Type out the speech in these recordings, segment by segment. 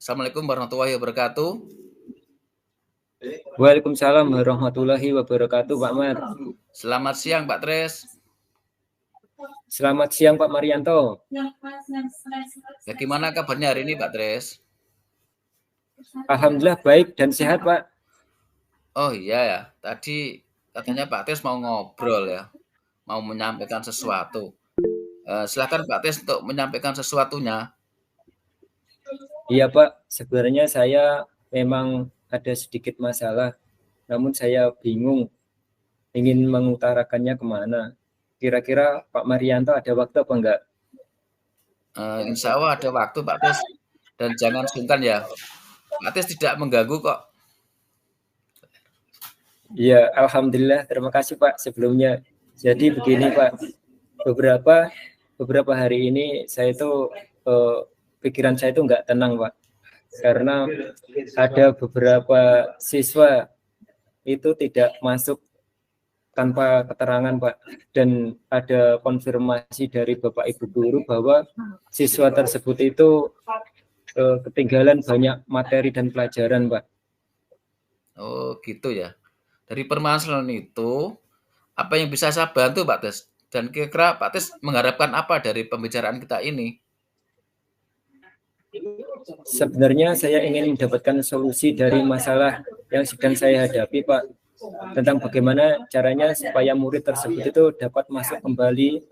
Assalamualaikum warahmatullahi wabarakatuh. Waalaikumsalam warahmatullahi wabarakatuh, Pak Mar. Selamat siang, Pak Tres. Selamat siang, Pak Marianto. Bagaimana kabarnya hari ini, Pak Tres? Alhamdulillah baik dan sehat, Pak. Oh iya ya, tadi katanya Pak Tres mau ngobrol ya, mau menyampaikan sesuatu. Silakan Pak Tres untuk menyampaikan sesuatunya. Iya, Pak. Sebenarnya saya memang ada sedikit masalah, namun saya bingung ingin mengutarakannya kemana. Kira-kira Pak Marianto ada waktu apa enggak? Insya Allah ada waktu, Pak Tres. Dan jangan sungkan ya, Pak Tres tidak mengganggu kok. Iya, Alhamdulillah. Terima kasih, Pak, sebelumnya. Jadi begini, Pak. Beberapa hari ini saya itu pikiran saya itu enggak tenang, Pak. Karena ada beberapa siswa itu tidak masuk tanpa keterangan, Pak, dan ada konfirmasi dari Bapak Ibu guru bahwa siswa tersebut itu ketinggalan banyak materi dan pelajaran, Pak. Oh gitu ya. Dari permasalahan itu, apa yang bisa saya bantu, Pak Tes? Dan kira-kira Pak Tes mengharapkan apa dari pembicaraan kita ini? Sebenarnya saya ingin mendapatkan solusi dari masalah yang sedang saya hadapi, Pak, tentang bagaimana caranya supaya murid tersebut itu dapat masuk kembali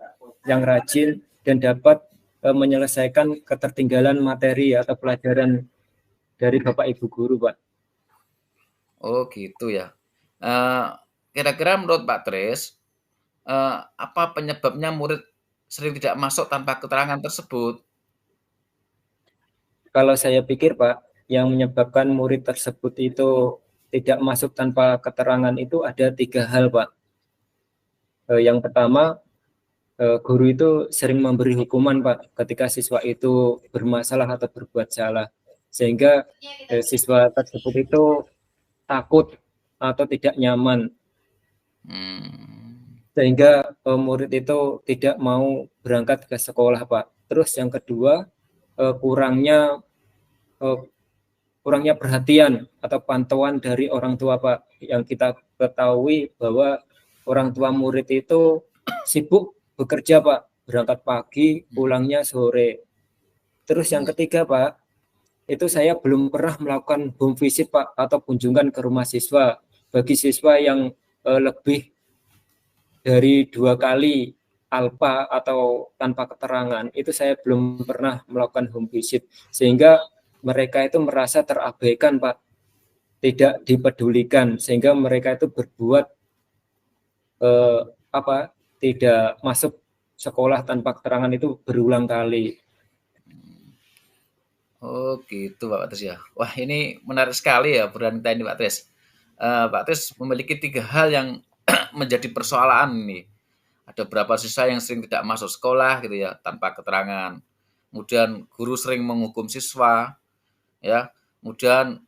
yang rajin dan dapat menyelesaikan ketertinggalan materi atau pelajaran dari Bapak Ibu guru, Pak. Oh gitu ya. Kira-kira menurut Pak Tres, apa penyebabnya murid sering tidak masuk tanpa keterangan tersebut? Kalau saya pikir, Pak, yang menyebabkan murid tersebut itu tidak masuk tanpa keterangan itu ada 3 hal, Pak. Yang pertama, guru itu sering memberi hukuman, Pak, ketika siswa itu bermasalah atau berbuat salah. Sehingga siswa tersebut itu takut atau tidak nyaman. Sehingga murid itu tidak mau berangkat ke sekolah, Pak. Terus yang kedua, kurangnya perhatian atau pantauan dari orang tua, Pak. Yang kita ketahui bahwa orang tua murid itu sibuk bekerja, Pak, berangkat pagi, pulangnya sore. Terus yang ketiga, Pak, itu saya belum pernah melakukan home visit, Pak, atau kunjungan ke rumah siswa bagi siswa yang lebih dari 2 kali alpa atau tanpa keterangan. Itu saya belum pernah melakukan home visit, sehingga mereka itu merasa terabaikan, Pak, tidak dipedulikan, sehingga mereka itu berbuat tidak masuk sekolah tanpa keterangan itu berulang kali. Oh gitu Pak Tres ya. Wah ini menarik sekali ya obrolan kita ini Pak Tres. Pak Tres memiliki 3 hal yang menjadi persoalan nih. Ada beberapa siswa yang sering tidak masuk sekolah gitu ya tanpa keterangan. Kemudian guru sering menghukum siswa, ya. Kemudian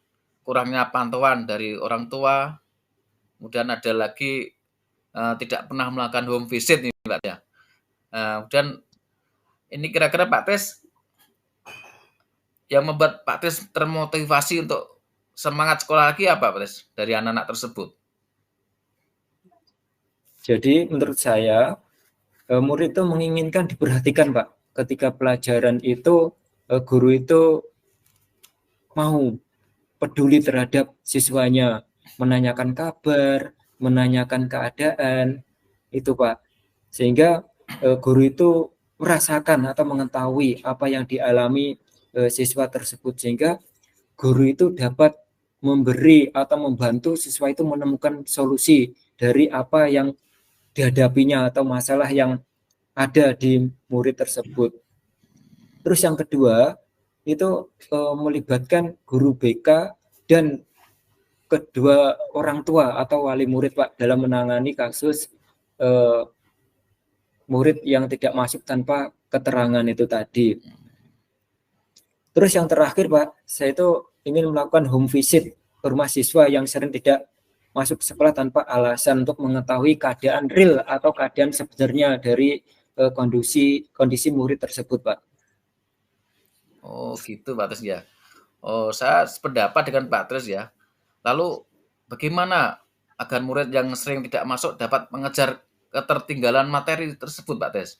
kurangnya pantauan dari orang tua. Kemudian ada lagi tidak pernah melakukan home visit nih Pak ya. Kemudian ini kira-kira Pak Tres yang membuat Pak Tres termotivasi untuk semangat sekolah lagi apa Pak Tres dari anak-anak tersebut? Jadi menurut saya murid itu menginginkan diperhatikan, Pak. Ketika pelajaran itu guru itu mau peduli terhadap siswanya, menanyakan kabar, menanyakan keadaan, itu Pak. Sehingga guru itu merasakan atau mengetahui apa yang dialami siswa tersebut, sehingga guru itu dapat memberi atau membantu siswa itu menemukan solusi dari apa yang dihadapinya atau masalah yang ada di murid tersebut. Terus yang kedua itu melibatkan guru BK dan kedua orang tua atau wali murid, Pak, dalam menangani kasus murid yang tidak masuk tanpa keterangan itu tadi. Terus yang terakhir, Pak, saya itu ingin melakukan home visit ke rumah siswa yang sering tidak masuk sekolah tanpa alasan untuk mengetahui keadaan real atau keadaan sebenarnya dari kondisi murid tersebut, Pak. Oh gitu Pak Tres ya. Oh, saya sependapat dengan Pak Tris ya. Lalu bagaimana agar murid yang sering tidak masuk dapat mengejar ketertinggalan materi tersebut, Pak Tris?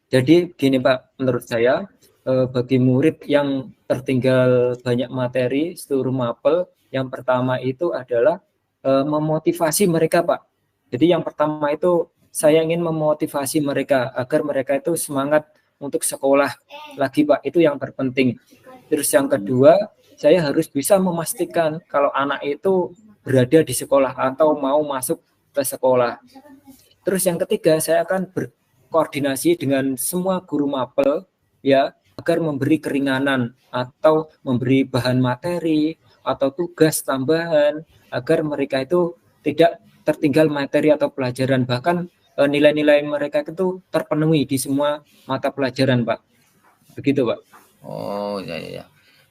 Jadi gini Pak, menurut saya bagi murid yang tertinggal banyak materi seluruh mapel, yang pertama itu adalah memotivasi mereka Pak. Jadi yang pertama itu saya ingin memotivasi mereka agar mereka itu semangat untuk sekolah lagi Pak, itu yang terpenting. Terus yang kedua, saya harus bisa memastikan kalau anak itu berada di sekolah atau mau masuk ke sekolah. Terus yang ketiga, saya akan berkoordinasi dengan semua guru mapel ya agar memberi keringanan atau memberi bahan materi atau tugas tambahan agar mereka itu tidak tertinggal materi atau pelajaran, bahkan nilai-nilai mereka itu terpenuhi di semua mata pelajaran, Pak. Begitu, Pak. Oh, ya, ya, ya.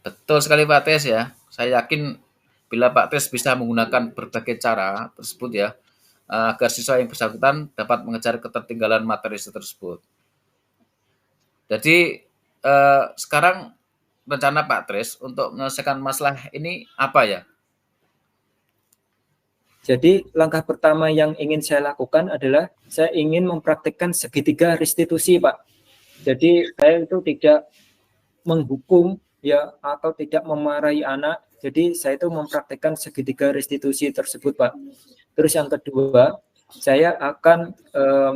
Betul sekali Pak Tes ya. Saya yakin bila Pak Tes bisa menggunakan berbagai cara tersebut ya, agar siswa yang bersangkutan dapat mengejar ketertinggalan materi tersebut. Jadi sekarang rencana Pak Tris untuk menyelesaikan masalah ini apa ya? Jadi langkah pertama yang ingin saya lakukan adalah saya ingin mempraktikkan segitiga restitusi, Pak. Jadi saya itu tidak menghukum ya atau tidak memarahi anak. Jadi saya itu mempraktikkan segitiga restitusi tersebut, Pak. Terus yang kedua, saya akan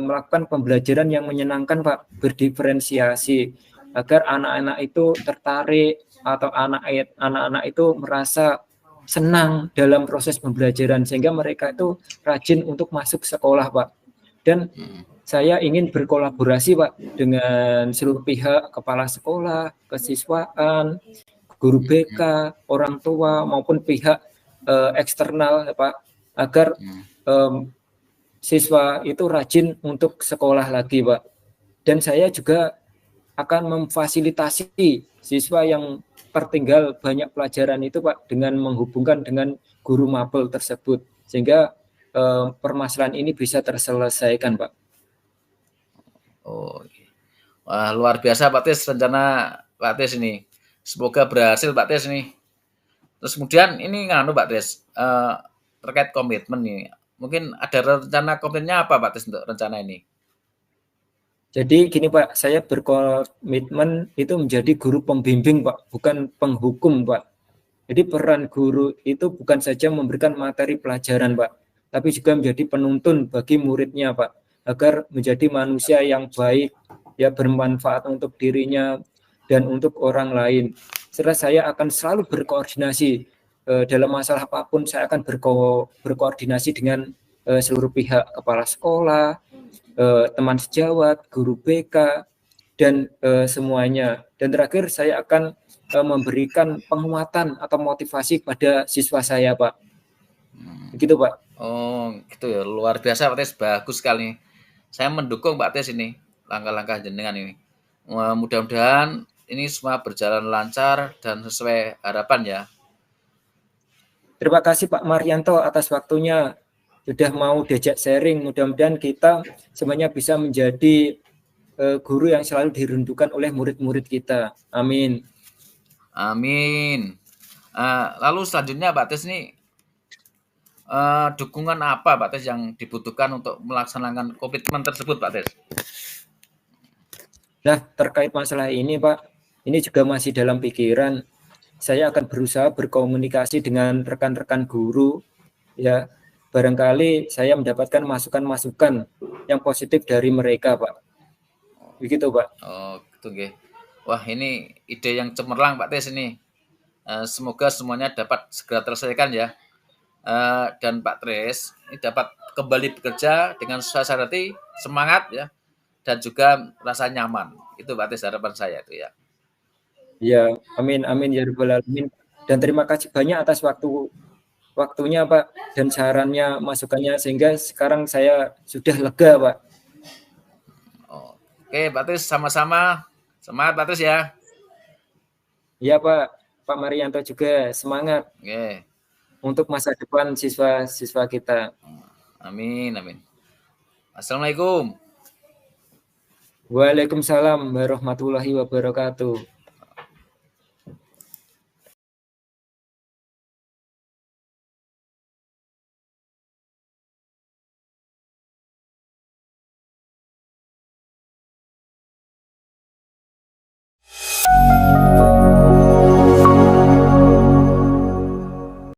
melakukan pembelajaran yang menyenangkan, Pak, berdiferensiasi agar anak-anak itu tertarik atau anak-anak itu merasa senang dalam proses pembelajaran sehingga mereka itu rajin untuk masuk sekolah, Pak. Dan saya ingin berkolaborasi, Pak, dengan seluruh pihak, kepala sekolah, kesiswaan, guru BK, orang tua maupun pihak eksternal, Pak, agar siswa itu rajin untuk sekolah lagi, Pak. Dan saya juga akan memfasilitasi siswa yang tertinggal banyak pelajaran itu, Pak, dengan menghubungkan dengan guru mapel tersebut sehingga permasalahan ini bisa terselesaikan, Pak. Oh, wah luar biasa Pak Tis rencana Pak Tis ini. Semoga berhasil Pak Tis ini. Terus kemudian ini nganu Pak Tis terkait komitmen nih. Mungkin ada rencana komitmennya apa Pak Tis untuk rencana ini? Jadi gini Pak, saya berkomitmen itu menjadi guru pembimbing Pak, bukan penghukum Pak. Jadi peran guru itu bukan saja memberikan materi pelajaran Pak, tapi juga menjadi penuntun bagi muridnya Pak, agar menjadi manusia yang baik, ya bermanfaat untuk dirinya dan untuk orang lain. Serta saya akan selalu berkoordinasi dalam masalah apapun, saya akan berkoordinasi dengan seluruh pihak, kepala sekolah, teman sejawat, guru BK, dan semuanya. Dan terakhir saya akan memberikan penguatan atau motivasi pada siswa saya, Pak. Begitu, Pak. Oh, gitu ya. Luar biasa Pak Tis, bagus sekali. Saya mendukung Pak Tis ini, langkah-langkah jenengan ini. Mudah-mudahan ini semua berjalan lancar dan sesuai harapan ya. Terima kasih Pak Marianto atas waktunya sudah mau diajak sharing. Mudah-mudahan kita semuanya bisa menjadi guru yang selalu dirindukan oleh murid-murid kita. Amin. Amin. Lalu selanjutnya Pak Tis ini dukungan apa Pak Tis yang dibutuhkan untuk melaksanakan komitmen tersebut Pak Tis? Nah, terkait masalah ini Pak, ini juga masih dalam pikiran. Saya akan berusaha berkomunikasi dengan rekan-rekan guru, ya. Barangkali saya mendapatkan masukan-masukan yang positif dari mereka, Pak. Begitu, Pak. Oh, gitu nggih. Wah, ini ide yang cemerlang Pak Tis ini. Semoga semuanya dapat segera terselesaikan ya. Dan Pak Tris ini dapat kembali bekerja dengan suasana hati, semangat ya, dan juga rasa nyaman. Itu Pak Tis harapan saya itu ya. Ya, amin, amin ya rabbal alamin. Dan terima kasih banyak atas waktunya, Pak, dan sarannya, masukannya, sehingga sekarang saya sudah lega, Pak. Oh, oke, Pak Tis sama-sama. Semangat Pak Tis ya. Iya, Pak. Pak Marianto juga semangat Oke. untuk masa depan siswa-siswa kita. Amin, amin. Assalamualaikum. Waalaikumsalam warahmatullahi wabarakatuh.